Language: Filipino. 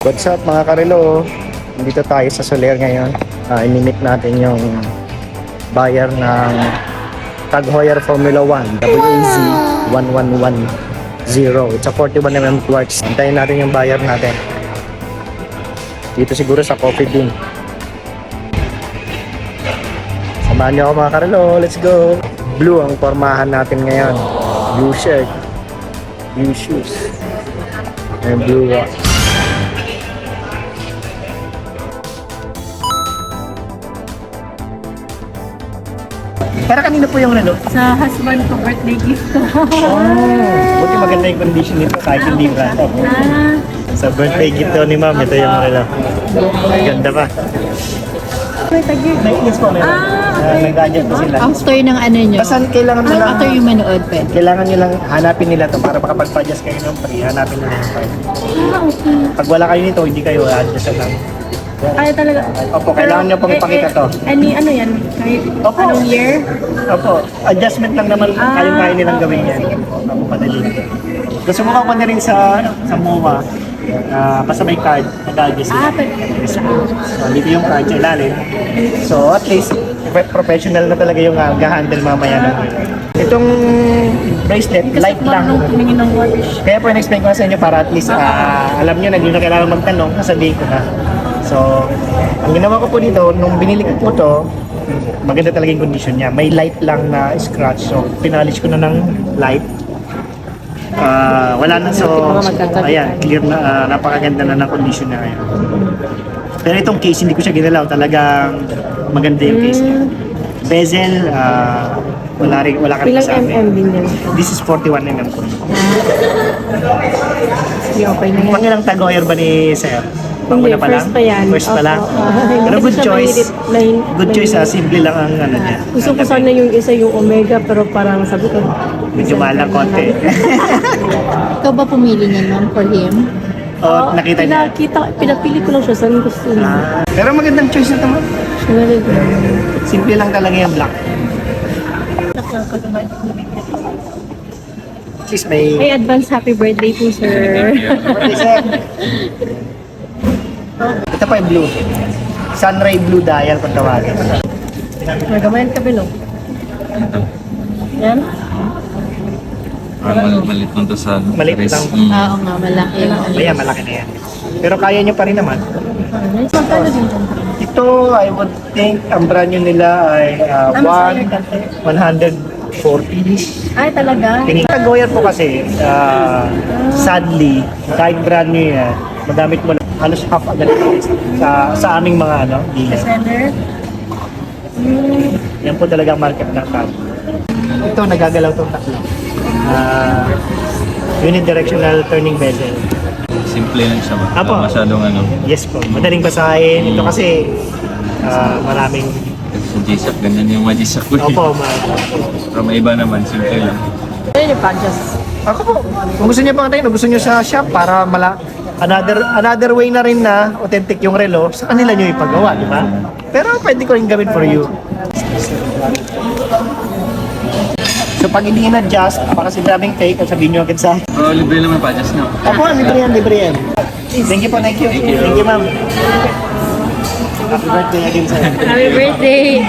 What's up mga karelo? Dito tayo sa Soler ngayon. Inimit natin yung buyer ng Tag Heuer Formula 1 WAZ 1110. It's a 41mm quartz. Hintayin natin yung buyer natin. Dito siguro sa Coffee Bean. Samahan niyo ako mga karelo. Let's go! Blue ang formahan natin ngayon. Blue shirt. Blue shoes. And blue watch. Para kanina po yung relo? Sa husband ko, birthday gift ko. Buti maganda yung condition nito kahit hindi brand. Sa birthday gift daw ni ma'am, ito yung relo. Ganda pa. May tagir. Yes po, meron. Nag-gadget po sila. After ng ano nyo? Basta kailangan mo lang, After yung manood, pwede. kailangan nyo lang hanapin nila to para makapag-adjust kayo ng free. Hanapin nila yung file. Okay. Pag wala kayo nito, hindi kayo adjust lang. Ay, talaga. Opo, kailangan nyo pong ipakita to. Ano yan? Kahit Opo. anong year? Opo, adjustment lang naman kayong nilang gawin yan. Opo, padali. Gusto mo ko na rin sa MOA, basta may card, nag-adjust sila. Pwede. So, dito yung card sa ilalim. So, at least, professional na talaga yung ga-handle mamaya ng itong bracelet, light lang. Tumingin ng watch. Kaya po, in-explain ko na sa inyo para at least alam nyo na, hindi na kailangan magtanong, sasabihin ko na. So, ang ginawa ko po dito, nung binili ko po to, maganda talaga yung condition niya. May light lang na scratch. So, pinalish ko na ng light. Wala na. So, ayan, clear na, napakaganda na ng condition niya ngayon. Pero itong case, hindi ko siya ginalaw. Talagang maganda yung case niya. Bezel, wala ka rin sa amin. Ilang din yan? This is 41mm po. Okay na yan. Pangilang Tag Heuer ba ni Sir? Hindi, Panguna pa lang? first pa yan. First pa lang? Pero Hindi good kasi siya choice. Good choice simple lang ang ano niya. Gusto ko sana yung isa yung Omega pero parang sabi ko Medyo mahal ng konti. Ikaw ba pumili niya nun for him? Nakita niya. pinapili ko lang siya saan gusto niya. Pero magandang choice na naman. Simple lang talaga yung black. Cheese may... Hey, advance happy birthday po, sir. Okay, sir. Ito pa yung blue. Sunray blue dial kung tawagin. Magamayan ka bilog. Yan? Malit lang to sa Maliit lang. Oo nga, malaki. Ayan, malaki na yan. Pero kaya nyo pa rin naman. Magkano din dyan? Ito, I would think, ang brand new nila ay 140. Ay, talaga? Tingin Tag Heuer po kasi, sadly, kahit brand new yan, magamit mo lang halos half agad sa aming mga dealer. Seller? Yan po talagang market ng tag. Ito, nagagalaw itong tatlo. Unidirectional turning bezel. Simple lang siya ba? Apo. Masyadong Yes po, madaling basahin. Ito kasi maraming... sa G-Shock, ganyan yung mga G-Shock ko. Opo, Pero may iba naman, simple lang. Ano yung podcast? Ako po, kung gusto niyo pang tayo, gusto niyo sa shop para another way na rin na authentic yung relo, sa kanila niyo ipagawa, di ba? Pero pwede ko rin gawin for you. So pag hindi na-adjust, baka si daming fake, at sabihin niyo agad sa akin. Pero libre naman pa, just now. Opo, libre yan, libre yan. Thank you po, thank you. Thank you, ma'am. Happy birthday again, sir. Happy birthday!